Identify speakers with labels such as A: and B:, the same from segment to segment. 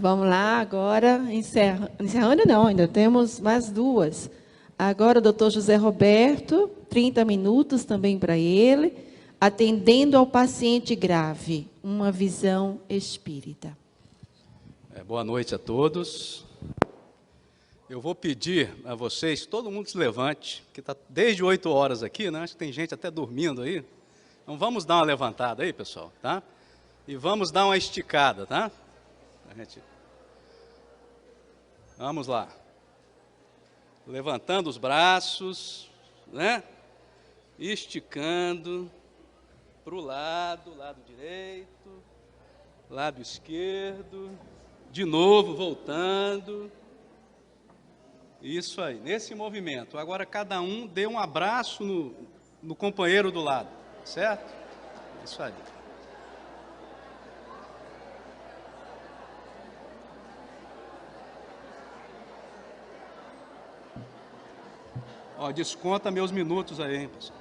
A: Vamos lá, agora, encerrando não, ainda temos mais duas. Agora o doutor José Roberto, 30 minutos também para ele, atendendo ao paciente grave, uma visão espírita.
B: Boa noite a todos. Eu vou pedir a vocês, todo mundo se levante, que está desde 8 horas aqui, né? Acho que tem gente até dormindo aí. Então vamos dar uma levantada aí, pessoal, tá? E vamos dar uma esticada, tá? Vamos lá. Levantando os braços, né? Esticando para o lado direito, lado esquerdo, de novo voltando. Isso aí, nesse movimento. Agora cada um dê um abraço no companheiro do lado, certo? Isso aí. Ó, desconta meus minutos aí, hein, pessoal.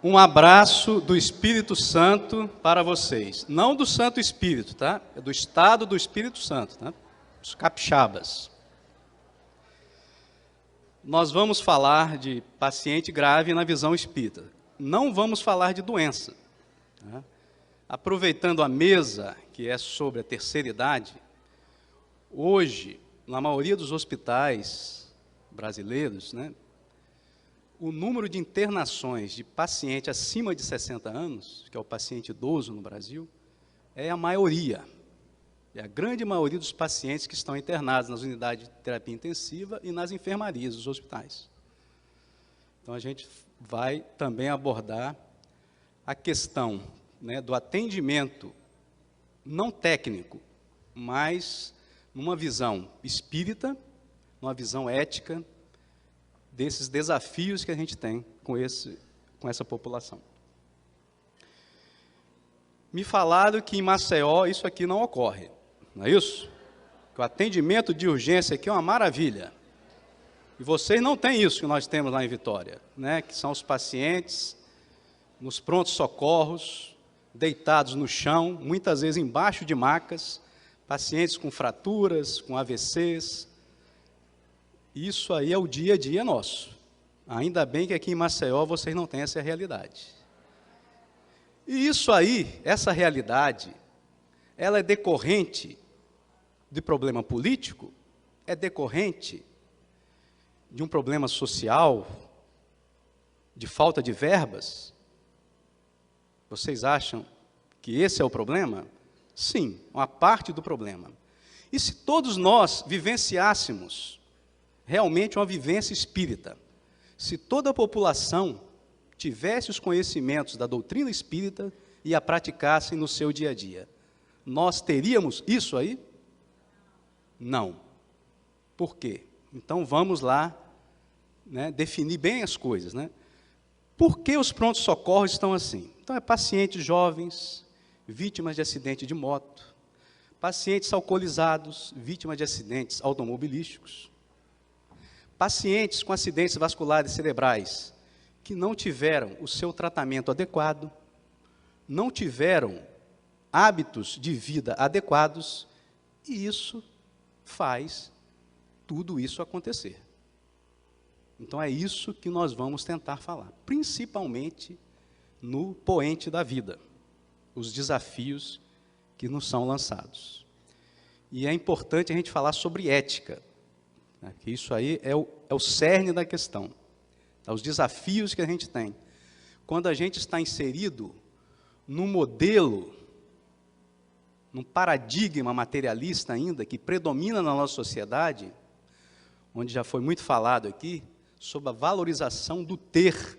B: Um abraço do Espírito Santo para vocês. Não do Santo Espírito, tá? É do estado do Espírito Santo, tá? Os capixabas. Nós vamos falar de paciente grave na visão espírita. Não vamos falar de doença. Tá? Aproveitando a mesa, que é sobre a terceira idade, hoje, na maioria dos hospitais brasileiros, né, o número de internações de paciente acima de 60 anos, que é o paciente idoso no Brasil, é a maioria. É a grande maioria dos pacientes que estão internados nas unidades de terapia intensiva e nas enfermarias dos hospitais. Então, a gente vai também abordar a questão, né, do atendimento não técnico, mas numa visão espírita, numa visão ética, desses desafios que a gente tem com essa população. Me falaram que em Maceió isso aqui não ocorre, não é isso? Que o atendimento de urgência aqui é uma maravilha. E vocês não têm isso que nós temos lá em Vitória, né? Que são os pacientes nos prontos socorros, deitados no chão, muitas vezes embaixo de macas, pacientes com fraturas, com AVCs. Isso aí é o dia a dia nosso. Ainda bem que aqui em Maceió vocês não têm essa realidade. E isso aí, essa realidade, ela é decorrente de problema político, é decorrente de um problema social, de falta de verbas. Vocês acham que esse é o problema? Sim, uma parte do problema. E se todos nós vivenciássemos realmente uma vivência espírita, se toda a população tivesse os conhecimentos da doutrina espírita e a praticassem no seu dia a dia, nós teríamos isso aí? Não. Por quê? Então vamos lá, né, definir bem as coisas, né? Por que os prontos-socorros estão assim? Então é pacientes jovens, vítimas de acidente de moto, pacientes alcoolizados, vítimas de acidentes automobilísticos, pacientes com acidentes vasculares cerebrais que não tiveram o seu tratamento adequado, não tiveram hábitos de vida adequados, e isso faz tudo isso acontecer. Então é isso que nós vamos tentar falar, principalmente no poente da vida, os desafios que nos são lançados. E é importante a gente falar sobre ética, né, que isso aí é o cerne da questão, tá, os desafios que a gente tem. Quando a gente está inserido num modelo, num paradigma materialista ainda, que predomina na nossa sociedade, onde já foi muito falado aqui, sobre a valorização do ter,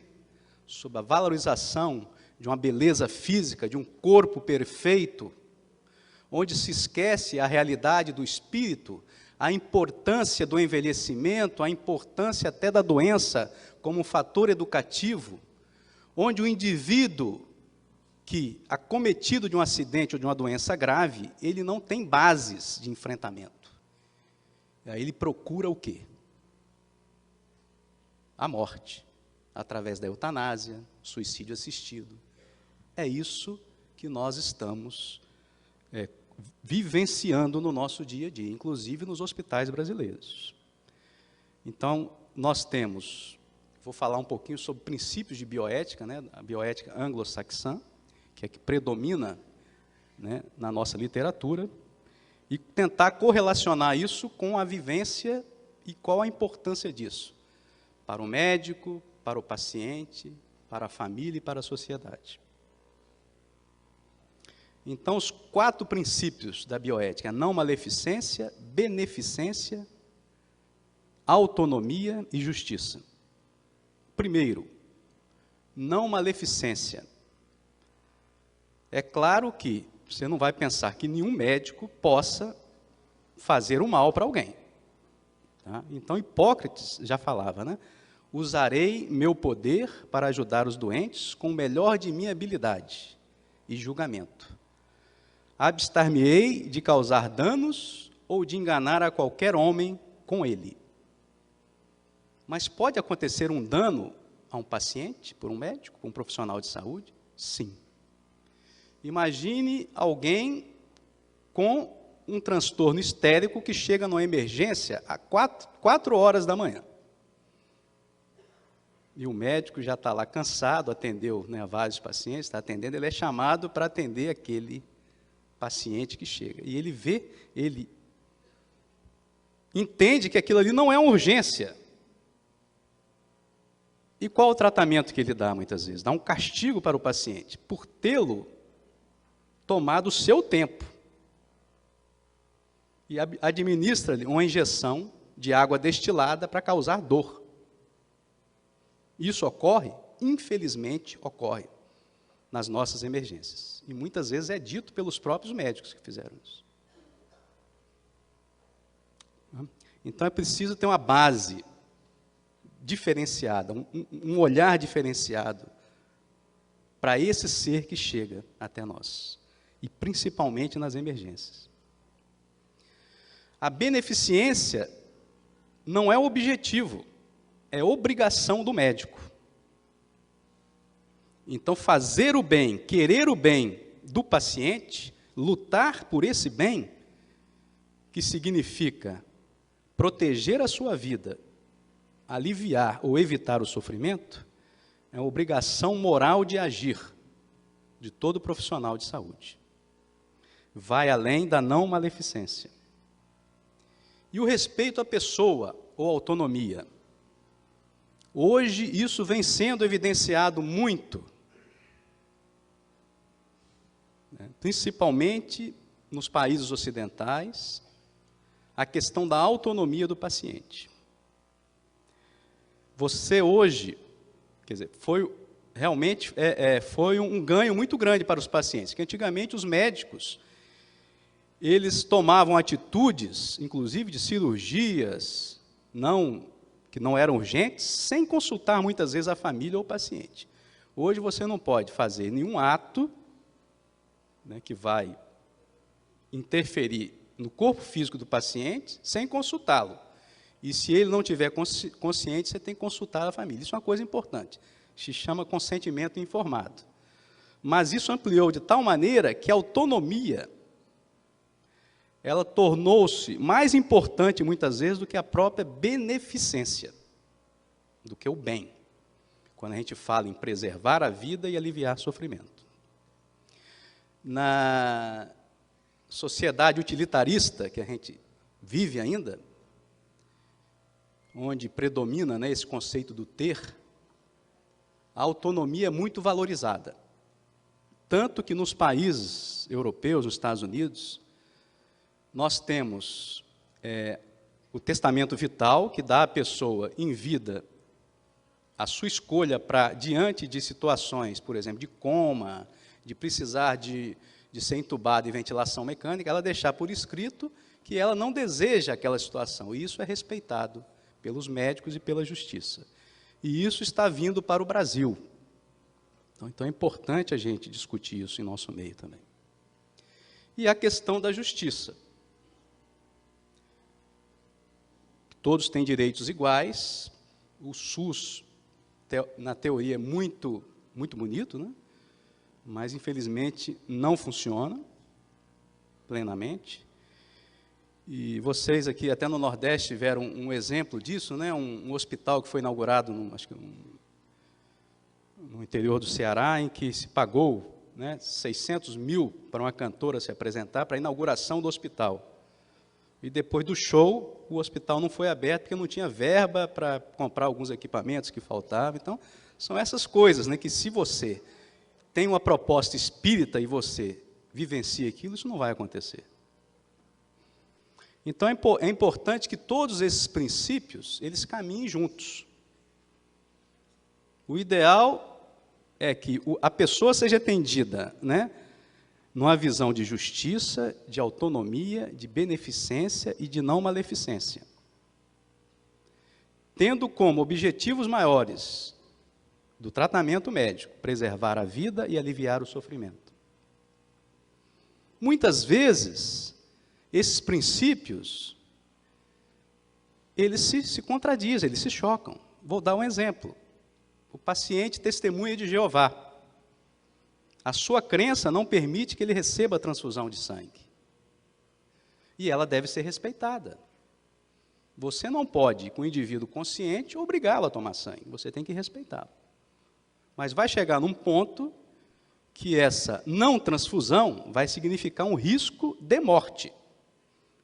B: sobre a valorização de uma beleza física, de um corpo perfeito, onde se esquece a realidade do espírito, a importância do envelhecimento, a importância até da doença como um fator educativo, onde o indivíduo que, acometido de um acidente ou de uma doença grave, ele não tem bases de enfrentamento. E aí ele procura o quê? A morte, através da eutanásia, suicídio assistido. É isso que nós estamos vivenciando no nosso dia a dia, inclusive nos hospitais brasileiros. Então, nós temos, vou falar um pouquinho sobre princípios de bioética, né, a bioética anglo-saxã, que é que predomina, né, na nossa literatura, e tentar correlacionar isso com a vivência e qual a importância disso para o médico, para o paciente, para a família e para a sociedade. Então, os 4 princípios da bioética: não maleficência, beneficência, autonomia e justiça. Primeiro, não maleficência. É claro que você não vai pensar que nenhum médico possa fazer o mal para alguém. Tá? Então, Hipócrates já falava, né? Usarei meu poder para ajudar os doentes com o melhor de minha habilidade e julgamento. Abstar-me-ei de causar danos ou de enganar a qualquer homem com ele. Mas pode acontecer um dano a um paciente, por um médico, por um profissional de saúde? Sim. Imagine alguém com um transtorno histérico que chega numa emergência às 4 horas da manhã. E o médico já está lá cansado, atendeu, né, vários pacientes, está atendendo, ele é chamado para atender aquele paciente que chega. E ele entende que aquilo ali não é uma urgência. E qual o tratamento que ele dá, muitas vezes? Dá um castigo para o paciente, por tê-lo tomado o seu tempo. E administra-lhe uma injeção de água destilada para causar dor. Isso ocorre? Infelizmente, ocorre nas nossas emergências. E muitas vezes é dito pelos próprios médicos que fizeram isso. Então é preciso ter uma base diferenciada, um olhar diferenciado para esse ser que chega até nós. E principalmente nas emergências. A beneficência não é o objetivo, é obrigação do médico. Então, fazer o bem, querer o bem do paciente, lutar por esse bem, que significa proteger a sua vida, aliviar ou evitar o sofrimento, é uma obrigação moral de agir de todo profissional de saúde. Vai além da não maleficência. E o respeito à pessoa ou autonomia. Hoje isso vem sendo evidenciado muito, né, principalmente nos países ocidentais, a questão da autonomia do paciente. Você hoje, quer dizer, realmente foi um ganho muito grande para os pacientes, que antigamente os médicos, eles tomavam atitudes, inclusive de cirurgias, que não eram urgentes, sem consultar muitas vezes a família ou o paciente. Hoje você não pode fazer nenhum ato, né, que vai interferir no corpo físico do paciente sem consultá-lo. E se ele não tiver consciente, você tem que consultar a família. Isso é uma coisa importante. Se chama consentimento informado. Mas isso ampliou de tal maneira que a autonomia, ela tornou-se mais importante, muitas vezes, do que a própria beneficência, do que o bem, quando a gente fala em preservar a vida e aliviar sofrimento. Na sociedade utilitarista que a gente vive ainda, onde predomina, né, esse conceito do ter, a autonomia é muito valorizada. Tanto que nos países europeus, nos Estados Unidos, nós temos o testamento vital, que dá à pessoa em vida a sua escolha para, diante de situações, por exemplo, de coma, de precisar de ser entubada em ventilação mecânica, ela deixar por escrito que ela não deseja aquela situação. E isso é respeitado pelos médicos e pela justiça. E isso está vindo para o Brasil. Então é importante a gente discutir isso em nosso meio também. E a questão da justiça. todos têm direitos iguais. O SUS, na teoria, é muito bonito, né? Mas, infelizmente, não funciona plenamente. E vocês aqui, até no Nordeste, tiveram um exemplo disso, né? Um hospital que foi inaugurado, acho que no interior do Ceará, em que se pagou, né, 600 mil para uma cantora se apresentar para a inauguração do hospital. E depois do show, o hospital não foi aberto, porque não tinha verba para comprar alguns equipamentos que faltavam. Então, são essas coisas, né, que se você tem uma proposta espírita e você vivencia aquilo, isso não vai acontecer. Então, é importante que todos esses princípios, eles caminhem juntos. O ideal é que a pessoa seja atendida, né, numa visão de justiça, de autonomia, de beneficência e de não maleficência, tendo como objetivos maiores do tratamento médico preservar a vida e aliviar o sofrimento. Muitas vezes, esses princípios, eles se contradizem, eles se chocam. Vou dar um exemplo. O paciente testemunha de Jeová. A sua crença não permite que ele receba a transfusão de sangue. E ela deve ser respeitada. Você não pode, com o indivíduo consciente, obrigá-lo a tomar sangue. Você tem que respeitá-lo. Mas vai chegar num ponto que essa não transfusão vai significar um risco de morte.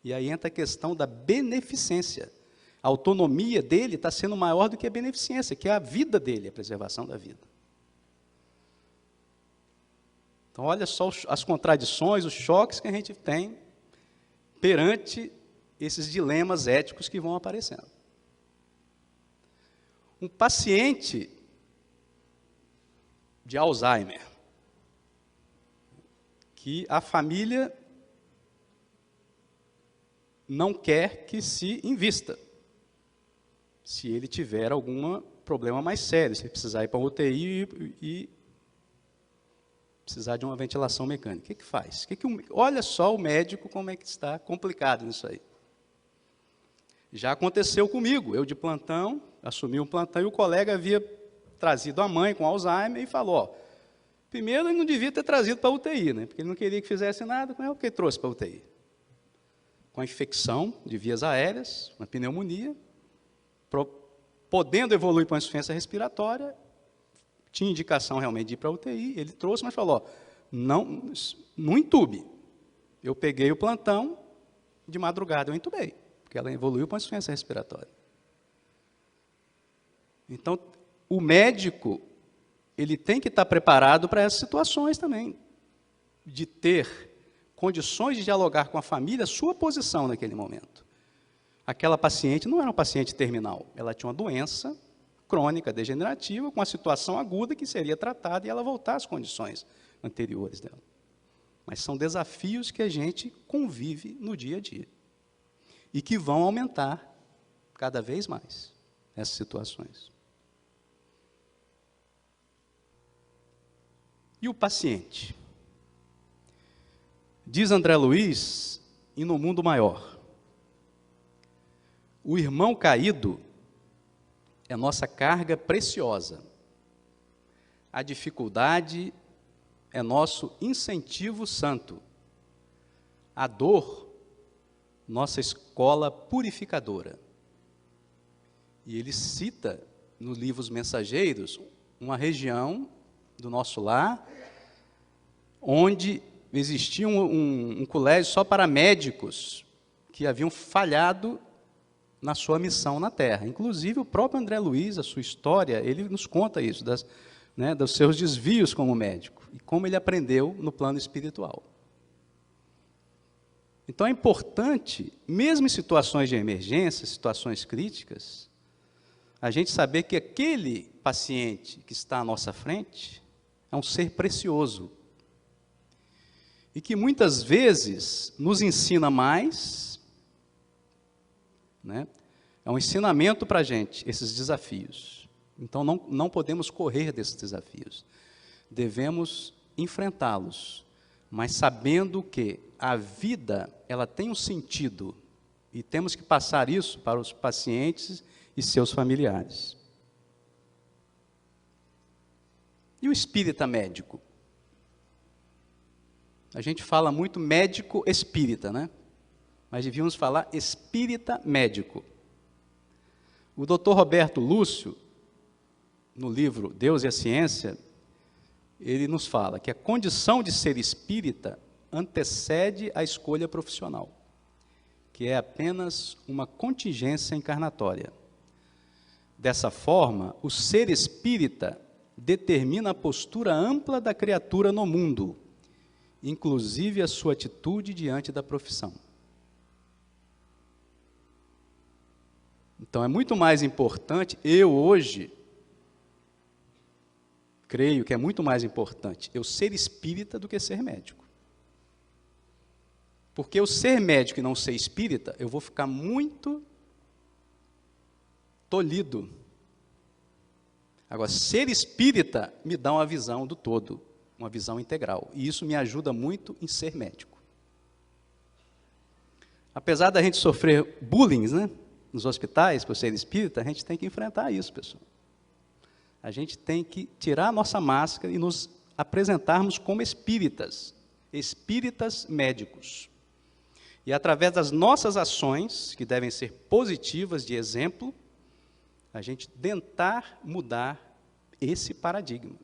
B: E aí entra a questão da beneficência. A autonomia dele está sendo maior do que a beneficência, que é a vida dele, a preservação da vida. Então, olha só as contradições, os choques que a gente tem perante esses dilemas éticos que vão aparecendo. Um paciente de Alzheimer, que a família não quer que se invista, se ele tiver algum problema mais sério, se ele precisar ir para a UTI e precisar de uma ventilação mecânica. O que faz? Olha só o médico como é que está complicado nisso aí. Já aconteceu comigo, eu de plantão, assumi um plantão e o colega havia trazido a mãe com Alzheimer e falou, ó, primeiro ele não devia ter trazido para a UTI, né, porque ele não queria que fizesse nada, mas é o que ele trouxe para a UTI. Com a infecção de vias aéreas, uma pneumonia, podendo evoluir para uma insuficiência respiratória, tinha indicação realmente de ir para a UTI, ele trouxe, mas falou, ó, não entube. Eu peguei o plantão, de madrugada eu entubei, porque ela evoluiu para uma insuficiência respiratória. Então, o médico, ele tem que estar preparado para essas situações também, de ter condições de dialogar com a família, a sua posição naquele momento. Aquela paciente não era uma paciente terminal, ela tinha uma doença crônica, degenerativa, com uma situação aguda que seria tratada e ela voltar às condições anteriores dela. Mas são desafios que a gente convive no dia a dia e que vão aumentar cada vez mais essas situações. E o paciente? Diz André Luiz, e no mundo maior, o irmão caído é nossa carga preciosa. A dificuldade é nosso incentivo santo. A dor, nossa escola purificadora. E ele cita, no livro Os Mensageiros, uma região do nosso lar, onde existia um colégio só para médicos que haviam falhado na sua missão na Terra. Inclusive, o próprio André Luiz, a sua história, ele nos conta isso, dos seus desvios como médico, e como ele aprendeu no plano espiritual. Então, é importante, mesmo em situações de emergência, situações críticas, a gente saber que aquele paciente que está à nossa frente é um ser precioso, e que muitas vezes nos ensina mais, né? É um ensinamento para a gente, esses desafios. Então, não podemos correr desses desafios. Devemos enfrentá-los, mas sabendo que a vida ela tem um sentido E temos que passar isso para os pacientes e seus familiares. E o espírita médico? A gente fala muito médico espírita, né? Mas devíamos falar espírita médico. O Dr. Roberto Lúcio, no livro Deus e a Ciência, ele nos fala que a condição de ser espírita antecede a escolha profissional, que é apenas uma contingência encarnatória. Dessa forma, o ser espírita determina a postura ampla da criatura no mundo, inclusive a sua atitude diante da profissão. Então, é muito mais importante, eu hoje, creio que é muito mais importante eu ser espírita do que ser médico. Porque eu ser médico e não ser espírita, eu vou ficar muito tolhido. Agora, ser espírita me dá uma visão do todo, uma visão integral. E isso me ajuda muito em ser médico. Apesar da gente sofrer bullying, né, nos hospitais, por ser espírita, a gente tem que enfrentar isso, pessoal. A gente tem que tirar a nossa máscara e nos apresentarmos como espíritas, espíritas médicos. E através das nossas ações, que devem ser positivas, de exemplo, a gente tentar mudar esse paradigma.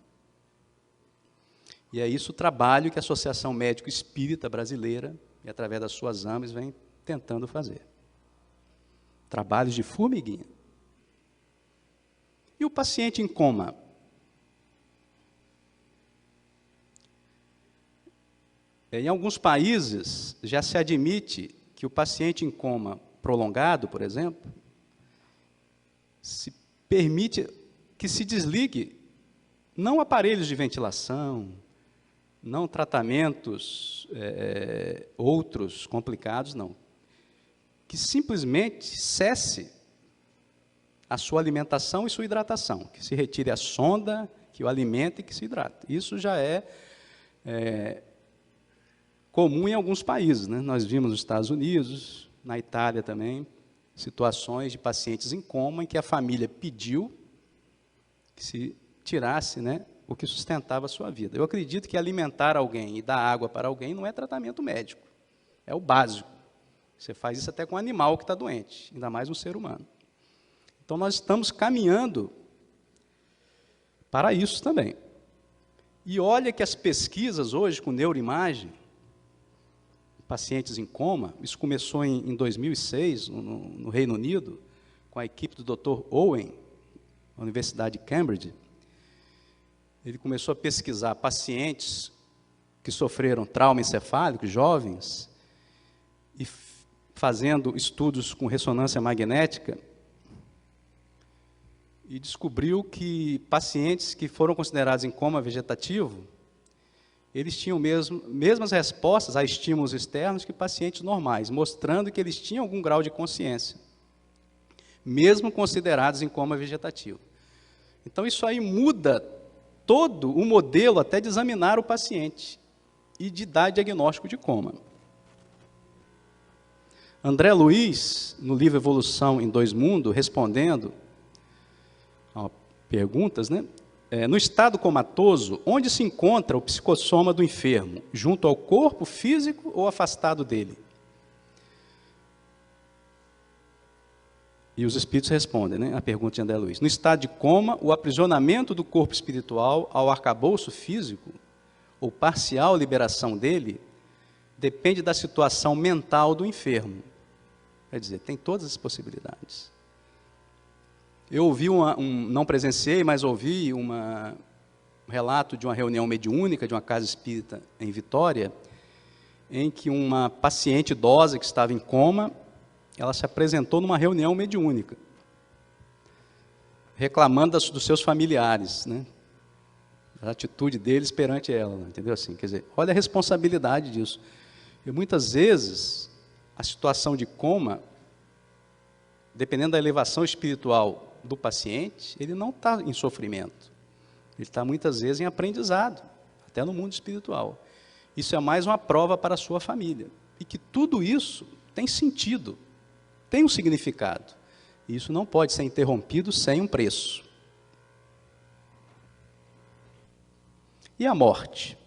B: E é isso o trabalho que a Associação Médico Espírita Brasileira, e através das suas AMES, vem tentando fazer. Trabalhos de formiguinha. E o paciente em coma? Em alguns países, já se admite que o paciente em coma prolongado, por exemplo, se permite que se desligue, não aparelhos de ventilação, não tratamentos outros complicados, não. Que simplesmente cesse a sua alimentação e sua hidratação, que se retire a sonda, que o alimente e que se hidrate. Isso já é comum em alguns países, né? Nós vimos nos Estados Unidos, na Itália também, situações de pacientes em coma em que a família pediu que se tirasse, né, o que sustentava a sua vida. Eu acredito que alimentar alguém e dar água para alguém não é tratamento médico, é o básico. Você faz isso até com um animal que está doente, ainda mais um ser humano. Então, nós estamos caminhando para isso também. E olha que as pesquisas hoje com neuroimagem, pacientes em coma, isso começou em 2006, no Reino Unido, com a equipe do Dr. Owen, da Universidade de Cambridge. Ele começou a pesquisar pacientes que sofreram trauma encefálico, jovens, e fazendo estudos com ressonância magnética, e descobriu que pacientes que foram considerados em coma vegetativo, eles tinham mesmas respostas a estímulos externos que pacientes normais, mostrando que eles tinham algum grau de consciência, mesmo considerados em coma vegetativo. Então, isso aí muda todo o modelo até de examinar o paciente e de dar diagnóstico de coma. André Luiz, no livro Evolução em Dois Mundos, respondendo a perguntas, né? No estado comatoso, onde se encontra o psicossoma do enfermo? Junto ao corpo físico ou afastado dele? E os espíritos respondem, né, a pergunta de André Luiz. No estado de coma, o aprisionamento do corpo espiritual ao arcabouço físico, ou parcial liberação dele, depende da situação mental do enfermo. Quer dizer, tem todas as possibilidades. Eu ouvi, não presenciei, mas ouvi um relato de uma reunião mediúnica de uma casa espírita em Vitória, em que uma paciente idosa que estava em coma, ela se apresentou numa reunião mediúnica, reclamando dos seus familiares, né? A atitude deles perante ela, entendeu? Assim, quer dizer, olha a responsabilidade disso. E muitas vezes, a situação de coma, dependendo da elevação espiritual do paciente, ele não está em sofrimento, ele está muitas vezes em aprendizado, até no mundo espiritual. Isso é mais uma prova para a sua família, e que tudo isso tem sentido, tem um significado. Isso não pode ser interrompido sem um preço. E a morte?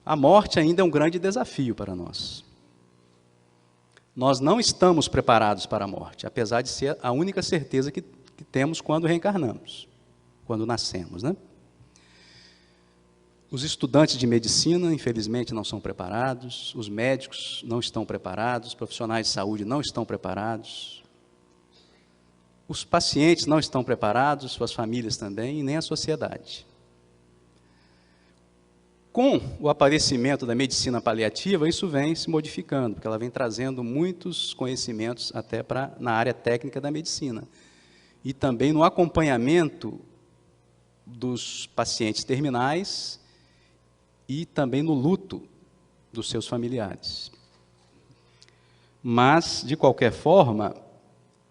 B: A morte ainda é um grande desafio para nós. Nós não estamos preparados para a morte, apesar de ser a única certeza que temos quando reencarnamos, quando nascemos, né? Os estudantes de medicina, infelizmente, não são preparados, os médicos não estão preparados, os profissionais de saúde não estão preparados, os pacientes não estão preparados, suas famílias também, e nem a sociedade. Com o aparecimento da medicina paliativa, isso vem se modificando, porque ela vem trazendo muitos conhecimentos até na área técnica da medicina. E também no acompanhamento dos pacientes terminais e também no luto dos seus familiares. Mas, de qualquer forma,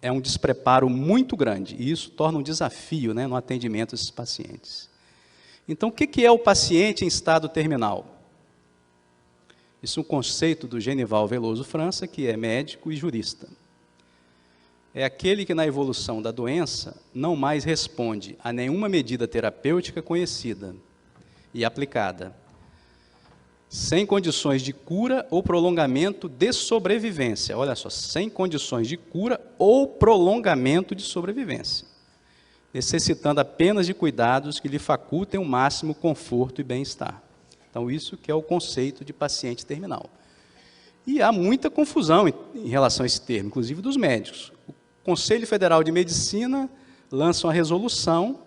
B: é um despreparo muito grande, e isso torna um desafio, né, no atendimento desses pacientes. Então, o que é o paciente em estado terminal? Isso é um conceito do Genival Veloso França, que é médico e jurista. É aquele que, na evolução da doença, não mais responde a nenhuma medida terapêutica conhecida e aplicada, sem condições de cura ou prolongamento de sobrevivência. Olha só, sem condições de cura ou prolongamento de sobrevivência, necessitando apenas de cuidados que lhe facultem o máximo conforto e bem-estar. Então, isso que é o conceito de paciente terminal. E há muita confusão em relação a esse termo, inclusive dos médicos. O Conselho Federal de Medicina lança uma resolução,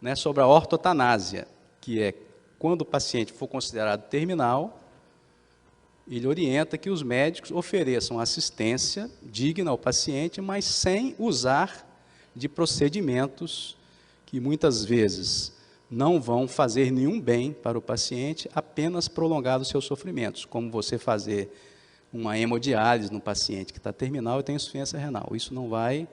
B: né, sobre a ortotanásia, que é quando o paciente for considerado terminal, ele orienta que os médicos ofereçam assistência digna ao paciente, mas sem usar de procedimentos que muitas vezes não vão fazer nenhum bem para o paciente, apenas prolongar os seus sofrimentos, como você fazer uma hemodiálise no paciente que está terminal e tem insuficiência renal. Isso não vai,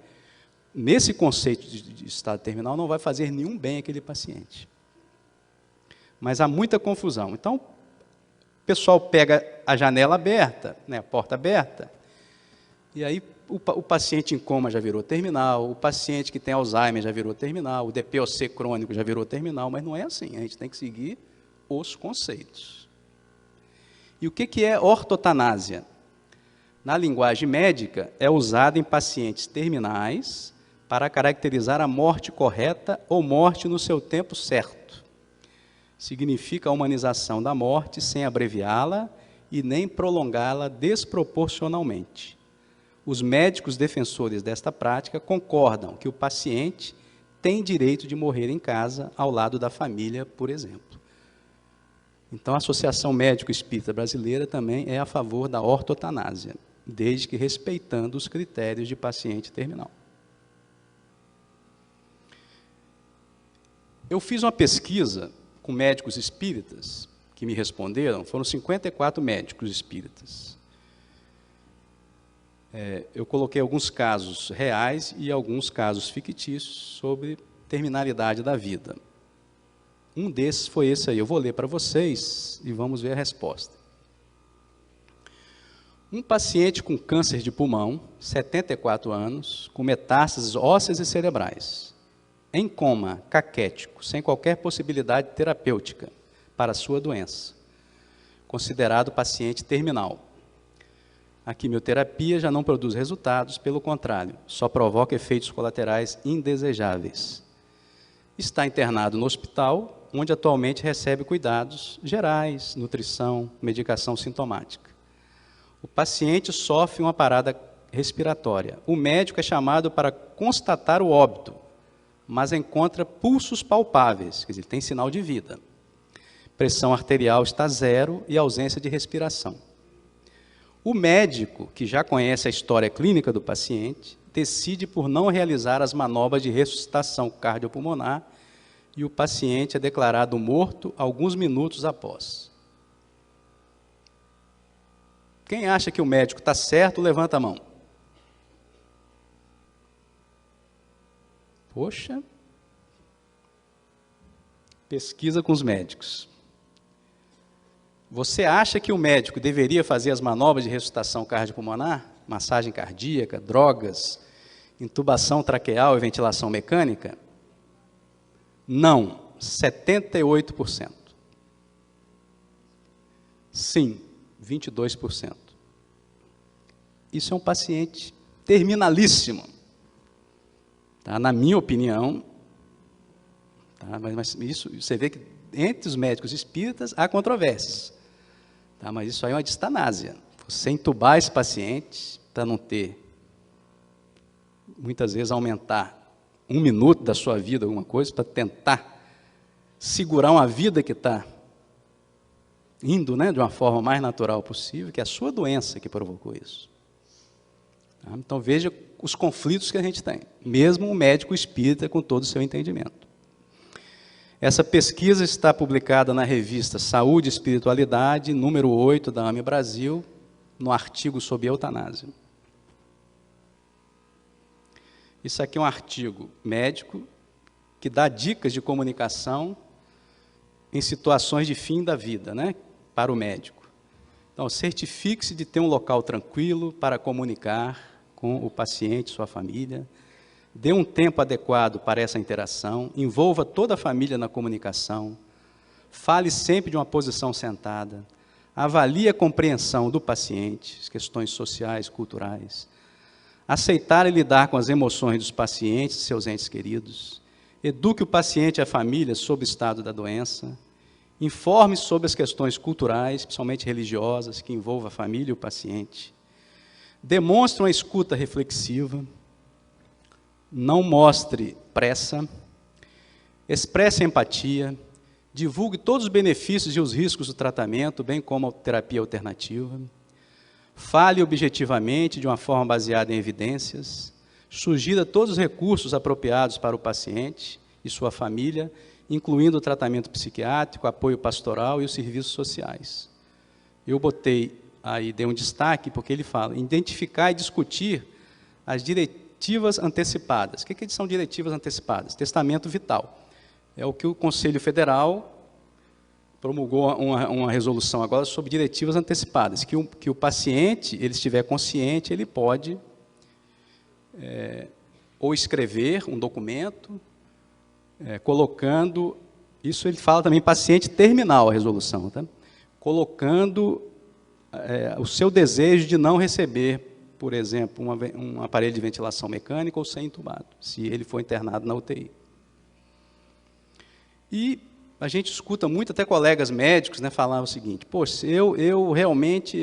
B: nesse conceito de estado terminal, não vai fazer nenhum bem àquele paciente. Mas há muita confusão. Então, o pessoal pega a janela aberta, né, a porta aberta, e aí o paciente em coma já virou terminal, o paciente que tem Alzheimer já virou terminal, o DPOC crônico já virou terminal, mas não é assim, a gente tem que seguir os conceitos. E o que é ortotanásia? Na linguagem médica, é usada em pacientes terminais para caracterizar a morte correta ou morte no seu tempo certo. Significa a humanização da morte sem abreviá-la e nem prolongá-la desproporcionalmente. Os médicos defensores desta prática concordam que o paciente tem direito de morrer em casa, ao lado da família, por exemplo. Então, a Associação Médico Espírita Brasileira também é a favor da ortotanásia, desde que respeitando os critérios de paciente terminal. Eu fiz uma pesquisa com médicos espíritas que me responderam, foram 54 médicos espíritas. Eu coloquei alguns casos reais e alguns casos fictícios sobre terminalidade da vida. Um desses foi esse aí, eu vou ler para vocês e vamos ver a resposta. Um paciente com câncer de pulmão, 74 anos, com metástases ósseas e cerebrais, em coma caquético, sem qualquer possibilidade terapêutica para a sua doença, considerado paciente terminal. A quimioterapia já não produz resultados, pelo contrário, só provoca efeitos colaterais indesejáveis. Está internado no hospital, onde atualmente recebe cuidados gerais, nutrição, medicação sintomática. O paciente sofre uma parada respiratória. O médico é chamado para constatar o óbito, mas encontra pulsos palpáveis, quer dizer, tem sinal de vida. Pressão arterial está zero e ausência de respiração. O médico, que já conhece a história clínica do paciente, decide por não realizar as manobras de ressuscitação cardiopulmonar e o paciente é declarado morto alguns minutos após. Quem acha que o médico está certo, levanta a mão. Poxa, pesquisa com os médicos. Você acha que o médico deveria fazer as manobras de ressuscitação cardiopulmonar, massagem cardíaca, drogas, intubação traqueal e ventilação mecânica? Não, 78%. Sim, 22%. Isso é um paciente terminalíssimo. Tá? Na minha opinião, tá? Mas isso, você vê que entre os médicos espíritas há controvérsias. Tá? Mas isso aí é uma distanásia. Você entubar esse paciente para não ter, muitas vezes, aumentar 1 minuto da sua vida, alguma coisa, para tentar segurar uma vida que está indo, né, de uma forma mais natural possível, que é a sua doença que provocou isso. Tá? Então, veja os conflitos que a gente tem, mesmo o médico espírita com todo o seu entendimento. Essa pesquisa está publicada na revista Saúde e Espiritualidade, número 8 da AME Brasil, no artigo sobre eutanásia. Isso aqui é um artigo médico que dá dicas de comunicação em situações de fim da vida, né, para o médico. Então, certifique-se de ter um local tranquilo para comunicar com o paciente, sua família. Dê um tempo adequado para essa interação, envolva toda a família na comunicação, fale sempre de uma posição sentada, avalie a compreensão do paciente, as questões sociais, culturais, aceitar e lidar com as emoções dos pacientes e seus entes queridos, eduque o paciente e a família sobre o estado da doença, informe sobre as questões culturais, principalmente religiosas, que envolvam a família e o paciente, demonstre uma escuta reflexiva, não mostre pressa, expresse empatia, divulgue todos os benefícios e os riscos do tratamento, bem como a terapia alternativa, fale objetivamente, de uma forma baseada em evidências, sugira todos os recursos apropriados para o paciente e sua família, incluindo o tratamento psiquiátrico, apoio pastoral e os serviços sociais. Eu botei aí, dei um destaque, porque ele fala, identificar e discutir as diretivas antecipadas. O que são diretivas antecipadas? Testamento vital. É o que o Conselho Federal promulgou uma resolução agora sobre diretivas antecipadas, que o paciente, ele estiver consciente, ele pode ou escrever um documento, colocando, isso ele fala também paciente terminal, a resolução, tá? Colocando o seu desejo de não receber, por exemplo, um aparelho de ventilação mecânica ou ser entubado, se ele for internado na UTI. E a gente escuta muito, até colegas médicos, né, falar o seguinte, poxa, eu realmente,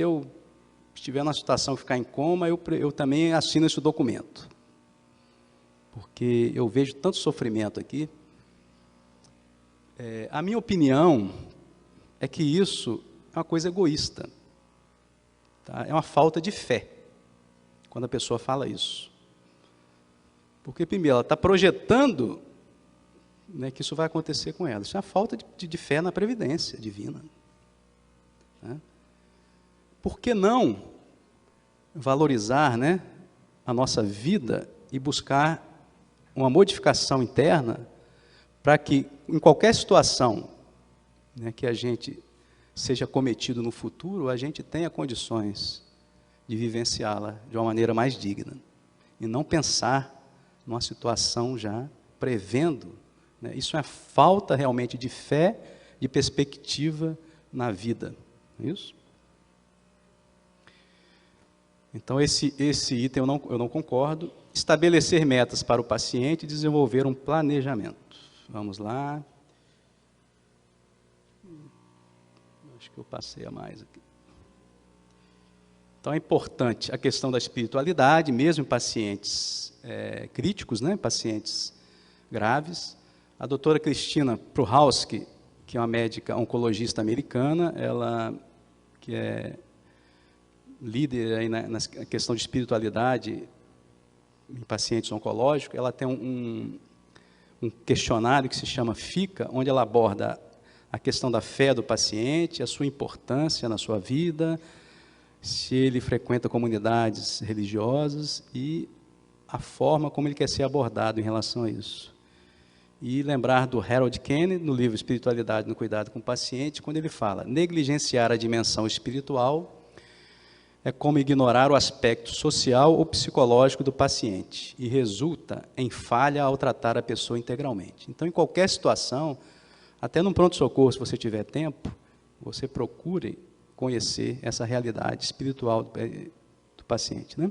B: estiver numa situação de ficar em coma, eu também assino esse documento. Porque eu vejo tanto sofrimento aqui. A minha opinião é que isso é uma coisa egoísta. Tá? É uma falta de fé, quando a pessoa fala isso. Porque, primeiro, ela está projetando, né, que isso vai acontecer com ela. Isso é uma falta de fé na previdência divina. Né? Por que não valorizar, né, a nossa vida e buscar uma modificação interna para que, em qualquer situação, né, que a gente seja cometido no futuro, a gente tenha condições de vivenciá-la de uma maneira mais digna. E não pensar numa situação já prevendo. Né? Isso é falta realmente de fé, de perspectiva na vida. Não é isso? Então, esse item eu não concordo. Estabelecer metas para o paciente e desenvolver um planejamento. Vamos lá. Acho que eu passei a mais aqui. Então, é importante a questão da espiritualidade, mesmo em pacientes críticos, né, pacientes graves. A doutora Cristina Pruhalski, que é uma médica oncologista americana, ela que é líder aí na questão de espiritualidade em pacientes oncológicos, ela tem um questionário que se chama FICA, onde ela aborda a questão da fé do paciente, a sua importância na sua vida, se ele frequenta comunidades religiosas e a forma como ele quer ser abordado em relação a isso. E lembrar do Harold Kennedy, no livro Espiritualidade no Cuidado com o Paciente, quando ele fala: negligenciar a dimensão espiritual é como ignorar o aspecto social ou psicológico do paciente e resulta em falha ao tratar a pessoa integralmente. Então, em qualquer situação, até num pronto-socorro, se você tiver tempo, você procure conhecer essa realidade espiritual do paciente, né?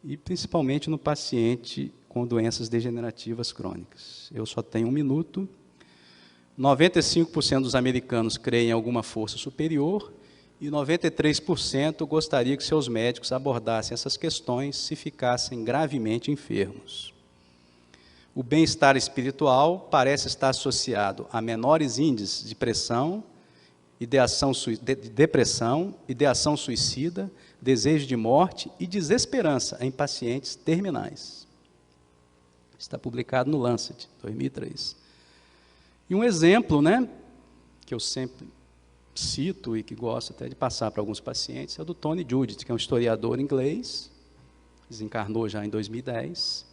B: E principalmente no paciente com doenças degenerativas crônicas. Eu só tenho 1 minuto. 95% dos americanos creem em alguma força superior e 93% gostaria que seus médicos abordassem essas questões se ficassem gravemente enfermos. O bem-estar espiritual parece estar associado a menores índices de depressão, ideação suicida, desejo de morte e desesperança em pacientes terminais. Está publicado no Lancet, 2003. E um exemplo, né, que eu sempre cito e que gosto até de passar para alguns pacientes, é o do Tony Judith, que é um historiador inglês, desencarnou já em 2010.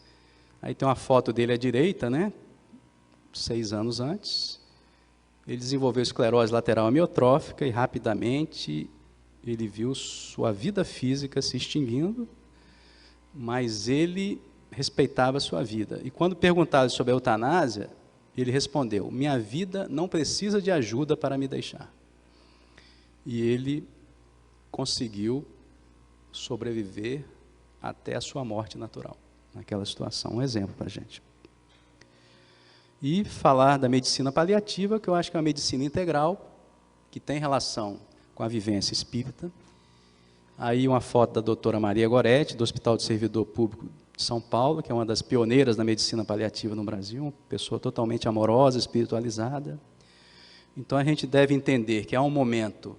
B: Aí tem uma foto dele à direita, né, 6 anos antes. Ele desenvolveu esclerose lateral amiotrófica e rapidamente ele viu sua vida física se extinguindo, mas ele respeitava a sua vida. E quando perguntado sobre a eutanásia, ele respondeu: minha vida não precisa de ajuda para me deixar. E ele conseguiu sobreviver até a sua morte natural, naquela situação. Um exemplo para a gente. E falar da medicina paliativa, que eu acho que é uma medicina integral, que tem relação com a vivência espírita. Aí uma foto da doutora Maria Goretti, do Hospital do Servidor Público de São Paulo, que é uma das pioneiras da medicina paliativa no Brasil, uma pessoa totalmente amorosa, espiritualizada. Então a gente deve entender que há um momento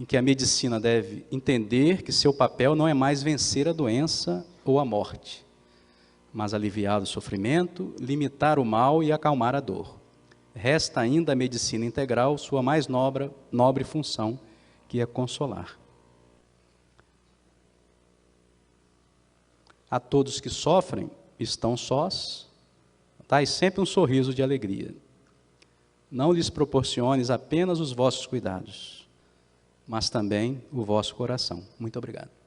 B: em que a medicina deve entender que seu papel não é mais vencer a doença ou a morte, mas aliviar o sofrimento, limitar o mal e acalmar a dor. Resta ainda a medicina integral, sua mais nobre função, que é consolar. A todos que sofrem, estão sós, dai sempre um sorriso de alegria. Não lhes proporciones apenas os vossos cuidados, mas também o vosso coração. Muito obrigado.